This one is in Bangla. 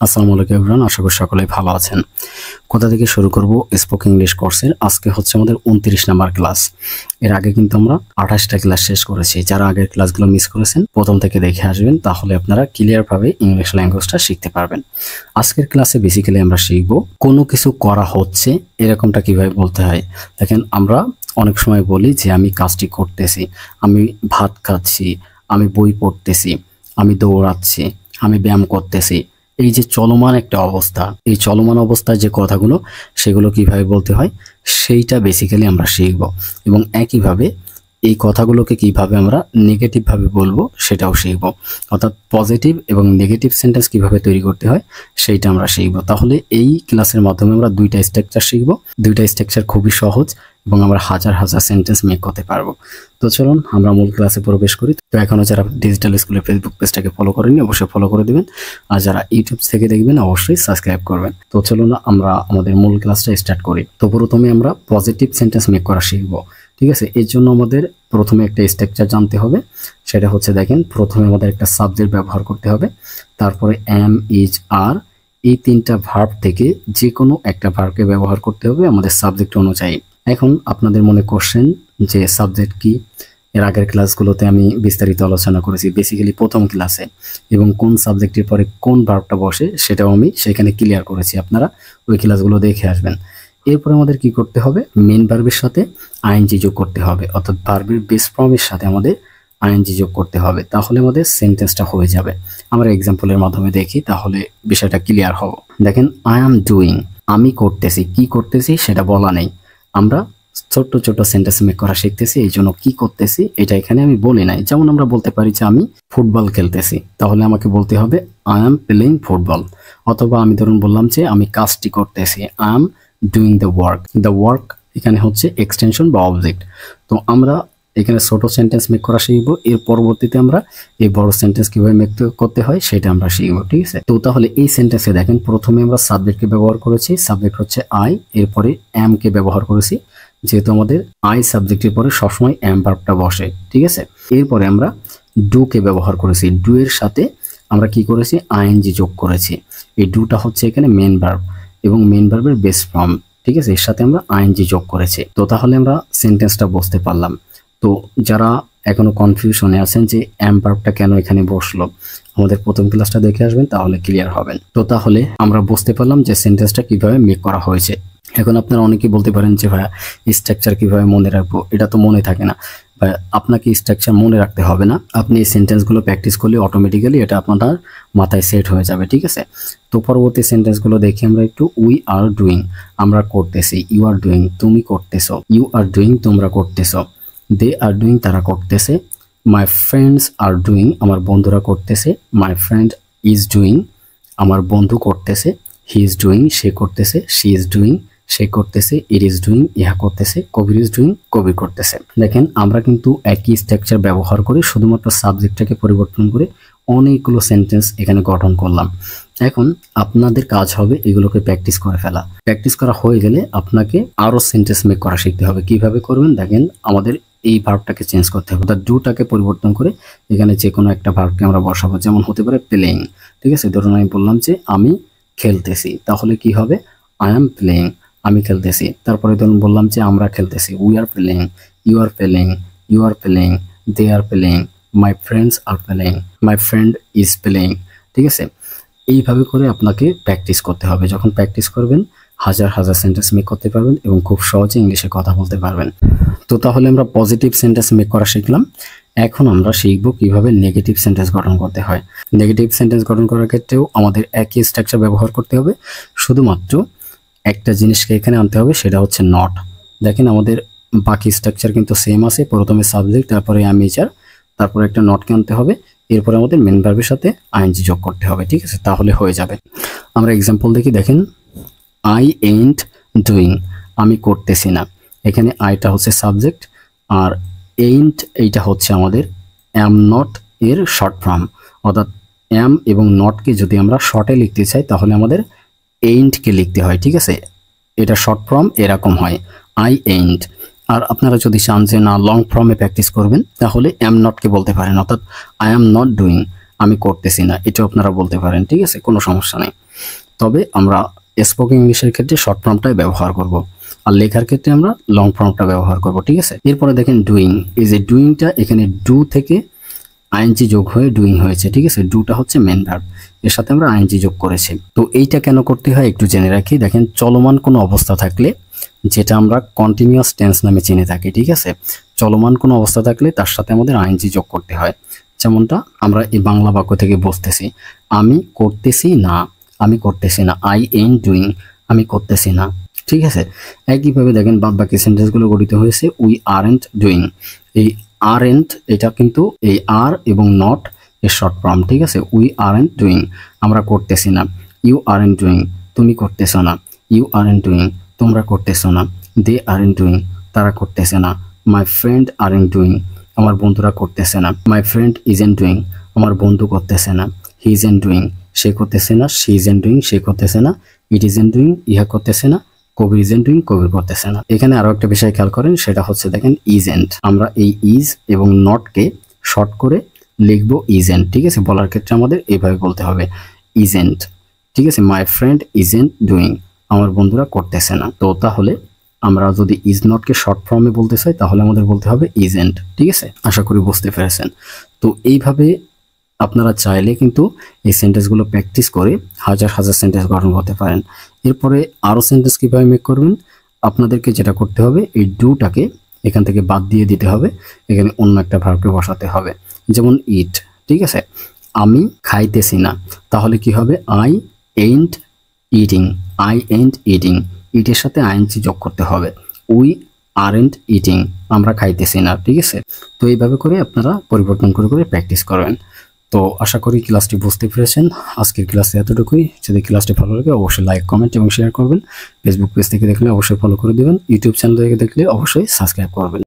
আসসালামু আলাইকুম এভরিওয়ান, আশা করি সকলেই ভালো আছেন। কোথা থেকে শুরু করব? স্পোকেন ইংলিশ কোর্সের আজকে হচ্ছে আমাদের 29 নাম্বার ক্লাস। এর আগে কিন্তু আমরা 28টা ক্লাস শেষ করেছি। যারা আগের ক্লাসগুলো মিস করেছেন প্রথম থেকে দেখে আসবেন, তাহলে আপনারা ক্লিয়ারভাবে ইংলিশ ল্যাঙ্গুয়েজটা শিখতে পারবেন। আজকের ক্লাসে বেসিক্যালি আমরা শিখব কোনো কিছু করা হচ্ছে এরকমটা কিভাবে বলতে হয়। দেখেন, আমরা অনেক সময় বলি যে আমি কাজটি করতেছি, আমি ভাত খাচ্ছি, আমি বই পড়তেছি, আমি দৌড়াচ্ছি, আমি ব্যায়াম করতেছি। এই যে চলমান একটা অবস্থা, এই চলমান অবস্থায় যে কথাগুলো সেগুলো কিভাবে বলতে হয় সেইটা বেসিক্যালি আমরা শিখব, এবং একইভাবে এই কথাগুলোকে কিভাবে আমরা নেগেটিভভাবে বলবো সেটাও শিখব। অর্থাৎ পজিটিভ এবং নেগেটিভ সেন্টেন্স কিভাবে তৈরি করতে হয় সেইটা আমরা শিখব। তাহলে এই ক্লাসের মাধ্যমে আমরা দুইটা স্ট্রাকচার শিখব। দুইটা স্ট্রাকচার খুবই সহজ এবং আমরা হাজার হাজার সেন্টেন্স মেক করতে পারবো। তো চলুন আমরা মূল ক্লাসে প্রবেশ করি। তো এখনো যারা ডিজিটাল স্কুলের ফেসবুক পেজটাকে ফলো করেননি অবশ্যই ফলো করে দিবেন, আর যারা ইউটিউব থেকে দেখবেন অবশ্যই সাবস্ক্রাইব করবেন। তো চলুন আমরা আমাদের মূল ক্লাসটা স্টার্ট করি। তো প্রথমে আমরা পজিটিভ সেন্টেন্স মেক করা শিখব, ঠিক আছে? এর জন্য আমাদের প্রথমে একটা স্ট্রাকচার জানতে হবে। সেটা হচ্ছে, দেখেন, প্রথমে আমাদের একটা সাবজেক্ট ব্যবহার করতে হবে, তারপরে এম, ইজ, আর, এই তিনটা ভার্ব থেকে যে কোনো একটা ভার্বকে ব্যবহার করতে হবে আমাদের সাবজেক্ট অনুযায়ী। এখন আপনাদের মনে কোশ্চেন যে সাবজেক্ট কি? এর আগের ক্লাসগুলোতে আমি বিস্তারিত আলোচনা করেছি, বেসিক্যালি প্রথম ক্লাসে, এবং কোন সাবজেক্টের পরে কোন ভার্বটা বসে সেটাও আমি সেখানে ক্লিয়ার করেছি। আপনারা ওই ক্লাসগুলো দেখে আসবেন। এরপরে আমাদের কি করতে হবে? মেন ভার্বের সাথে আইএনজি যোগ করতে হবে, অর্থাৎ ভার্বের বেস ফর্মের সাথে আমাদের আইএনজি যোগ করতে হবে, তাহলে আমাদের সেন্টেন্সটা হয়ে যাবে। আমরা এক্সাম্পলের মাধ্যমে দেখি, তাহলে বিষয়টা ক্লিয়ার হবে। দেখেন, আই অ্যাম ডুইং, আমি করতেছি, কি করতেছি সেটা বলা নেই। আমরা ছোট্ট ছোট্ট সেন্টেন্স মেক করা শিখতেছি, এই জন্য কি করতেছি এটা এখানে আমি বলি নাই। যেমন আমরা বলতে পারি যে আমি ফুটবল খেলতেছি, তাহলে আমাকে বলতে হবে আই অ্যাম প্লেইং ফুটবল। অথবা আমি ধরুন বললাম যে আমি কাজটি করতেছি, I am doing the work. The work এখানে হচ্ছে এক্সটেনশন বা অবজেক্ট। তো আমরা এখানে ছোট সেন্টেন্স মেক করা শিখবো, এর পরবর্তীতে আমরা এই বড় সেন্টেন্স কিভাবে মেক করতে হয় সেটা আমরা শিখবো, ঠিক আছে? তো তাহলে এই সেন্টেন্সে দেখেন, প্রথমে আমরা সাবজেক্টকে ব্যবহার করেছি, সাবজেক্ট হচ্ছে আই, এরপরে এম কে ব্যবহার করেছি, যেহেতু আমাদের আই সাবজেক্টের পরে সবসময় এম ভার্বটা বসে, ঠিক আছে? এরপরে আমরা ডু কে ব্যবহার করেছি, ডু এর সাথে আমরা কি করেছি? আইএনজি যোগ করেছি। এই ডুটা হচ্ছে এখানে মেন ভার্ব এবং মেন ভার্বের বেস ফর্ম, ঠিক আছে? এর সাথে আমরা আইএনজি যোগ করেছি। তো তাহলে আমরা সেন্টেন্সটা বুঝতে পারলাম। তো যারা এখনো কনফিউশনে আছেন যে এম ভার্বটা কেন এখানে বসলো, আমাদের প্রথম ক্লাসটা দেখে আসবেন, তাহলে ক্লিয়ার হবেন। তো তাহলে আমরা বুঝতে পারলাম যে সেন্টেন্সটা কিভাবে মেক করা হয়েছে। এখন আপনারা অনেকেই বলতে পারেন যে ভাইয়া স্ট্রাকচার কিভাবে মনে রাখবো, এটা তো মনে থাকে না। বা আপনাকে স্ট্রাকচার মনে রাখতে হবে না, আপনি এই সেন্টেন্সগুলো প্র্যাকটিস করলে অটোমেটিক্যালি এটা আপনার মাথায় সেট হয়ে যাবে, ঠিক আছে? তো পরবর্তী সেন্টেন্সগুলো দেখি আমরা একটু। উই আর ডুইং, আমরা করতেছি। ইউ আর ডুইং, তুমি করতেছো। ইউ আর ডুইং, তোমরা করতেছো। দে আর ডুইং, তারা করতেছে। মাই ফ্রেন্ডস আর ডুইং, আমার বন্ধুরা করতেছে। মাই ফ্রেন্ড ইজ ডুইং, আমার বন্ধু করতেছে। হি ইজ ডুইং, সে করতেছে। শি ইজ ডুইং, সে করতেছে। ইট ইজ ডুইং, ইহা করতেছে। কবির ইজ ডুইং, কবির করতেছে। দেখেন, আমরা কিন্তু একই স্ট্রাকচার ব্যবহার করে শুধুমাত্র সাবজেক্টটাকে পরিবর্তন করে অনেকগুলো সেন্টেন্স এখানে গঠন করলাম। এখন আপনাদের কাজ হবে এগুলোকে প্র্যাকটিস করে ফেলা। প্র্যাকটিস করা হয়ে গেলে আপনাকে আরো সেন্টেন্স মেক করা শিখতে হবে। কিভাবে করবেন? দেখেন, আমাদের এই ভার্বটাকে চেঞ্জ করতে হবে, অর্থাৎ ডুটাকে পরিবর্তন করে এখানে যে কোনো একটা ভার্বকে আমরা বসাবো। যেমন হতে পারে প্লেইং, ঠিক আছে? ধরুন আমি বললাম যে আমি খেলতেছি, তাহলে কি হবে? আই অ্যাম প্লেইং, আমি খেলতেছি। তারপরে ধরুন বললাম যে আমরা খেলতেছি, we are playing, you are playing, you are playing, they are playing, my friends are playing, my friend is playing, ঠিক আছে? এইভাবে করে আপনাকে প্র্যাকটিস করতে হবে। যখন প্র্যাকটিস করবেন হাজার হাজার সেন্টেন্স মেক করতে পারবেন এবং খুব সহজে ইংলিশে কথা বলতে পারবেন। তো তাহলে আমরা পজিটিভ সেন্টেন্স মেক করা শিখলাম। এখন আমরা শিখব কিভাবে নেগেটিভ সেন্টেন্স গঠন করতে হয়। নেগেটিভ সেন্টেন্স গঠন করার ক্ষেত্রেও আমাদের একই স্ট্রাকচার ব্যবহার করতে হবে, শুধুমাত্র একটা জিনিসকে এখানে আনতে হবে, সেটা হচ্ছে নট। দেখেন, আমাদের বাকি স্ট্রাকচার কিন্তু সেম আছে। প্রথমে সাবজেক্ট, তারপরে অ্যামেচার, তারপরে একটা নটকে আনতে হবে, এরপরে আমাদের মেন ভার্বের সাথে আইএনজি যোগ করতে হবে, ঠিক আছে? তাহলে হয়ে যাবে। আমরা এক্সাম্পল দেখি। দেখেন, আই এন্ট ডুইং, আমি করতেছি না। এখানে আইটা হচ্ছে সাবজেক্ট, আর এইন্ট এইটা হচ্ছে আমাদের অ্যাম নট এর শর্ট ফর্ম। অর্থাৎ অ্যাম এবং নটকে যদি আমরা শর্টে লিখতে চাই তাহলে আমাদের এইন্টকে লিখতে হয়, ঠিক আছে? এটা শর্ট ফর্ম এরকম হয়, আই এইন্ট। আর আপনারা যদি চান যে না লং ফর্মে প্র্যাকটিস করবেন, তাহলে অ্যাম নটকে বলতে পারেন, অর্থাৎ আই অ্যাম নট ডুইং, আমি করতেছি না, এটাও আপনারা বলতে পারেন, ঠিক আছে? কোনো সমস্যা নেই। তবে আমরা স্পোকেন ইংলিশের ক্ষেত্রে শর্ট ফর্মটাই ব্যবহার করব, আর লেখার ক্ষেত্রে আমরা লং ফর্মটা ব্যবহার করব। ঠিক আছে, এরপরে দেখেন ডুইং। এই যে ডুইংটা, এখানে ডু থেকে আইএনজি যোগ হয়ে ডুইং হয়েছে। ঠিক আছে, ডুটা হচ্ছে মেন ভার্ব, এর সাথে আমরা আইএনজি যোগ করেছি। তো এইটা কেন করতে হয় একটু জেনে রাখি। দেখেন, চলমান কোনো অবস্থা থাকলে, যেটা আমরা কন্টিনিউয়াস টেন্স নামে চিনে থাকি, ঠিক আছে, চলমান কোনো অবস্থা থাকলে তার সাথে আমাদের আইএনজি যোগ করতে হয়। যেমনটা আমরা এই বাংলা বাক্য থেকে বুঝতেছি, আমি করতেছি না, আমি করতেছি না, আই এন্ট ডুইং, আমি করতেছি না। ঠিক আছে, একইভাবে দেখেন বাদ বাকি সেন্টেন্সগুলো গঠিত হয়েছে উই আরন্ট ডুইং। এই আরন্ট, এটা কিন্তু এই আর এবং নট এর শর্ট ফর্ম। ঠিক আছে, উই আরন্ট ডুইং, আমরা করতেছি না। ইউ আরন্ট ডুইং, তুমি করতেছো না। ইউ আরন্ট ডুইং, তোমরা করতেছো না। দে আরন্ট ডুইং, তারা করতেছে না। মাই ফ্রেন্ড আরন্ট ডুইং, আমার বন্ধুরা করতেছে না। মাই ফ্রেন্ড ইজেন্ট ডুইং, আমার বন্ধু করতেছে না। হি ইজেন্ট ডুইং, সে করতেছে না। শি ইজেন্ট ডুইং, সে করতেছে না। ইট ইজেন্ট ডুইং, ইহা করতেছে না। কবির ইজেন্ট ডুইং, কবির করতেছে না। এখানে আরো একটা বিষয় খেয়াল করেন, সেটা হচ্ছে দেখেন ইজেন্ট, আমরা এই ইজ এবং নটকে শর্ট করে লিখবো ইজেন্ট। ঠিক আছে, বলার ক্ষেত্রে আমাদের এইভাবে বলতে হবে ইজেন্ট। ঠিক আছে, মাই ফ্রেন্ড ইজেন্ট ডুইং, আমার বন্ধুরা করতেছে না। তো তাহলে আমরা যদি ইজ নটকে শর্ট ফর্মে বলতে চাই তাহলে আমাদের বলতে হবে ইজেন্ট। ঠিক আছে, আশা করি বুঝতে পেরেছেন। তো এইভাবে আপনারা চাইলে কিন্তু এই সেন্টেন্সগুলো প্র্যাকটিস করে হাজার হাজার সেন্টেন্স গঠন করতে পারেন। এরপরে আরও সেন্টেন্স কীভাবে মেক করবেন, আপনাদেরকে যেটা করতে হবে, এই ডুটাকে এখান থেকে বাদ দিয়ে দিতে হবে, এখানে অন্য একটা ভার্বকে বসাতে হবে। যেমন ইট। ঠিক আছে, আমি খাইতেছি না, তাহলে কি হবে, I ant eating, I ant eating, ইটের সাথে আইএনজি যোগ করতে হবে। উই আরন্ট ইটিং, আমরা খাইতেছি না। ঠিক আছে, তো এইভাবে করে আপনারা পরিবর্তন করে করে প্র্যাকটিস করবেন। তো আশা করি ক্লাসটি বুঝতে পেরেছেন। আজকের ক্লাসে এতটুকুই। যদি ক্লাসটি ভালো লাগে অবশ্যই লাইক, কমেন্ট এবং শেয়ার করবেন। ফেসবুক পেজ থেকে দেখলে অবশ্যই ফলো করে দেবেন। ইউটিউব চ্যানেল থেকে দেখলে অবশ্যই সাবস্ক্রাইব করবেন।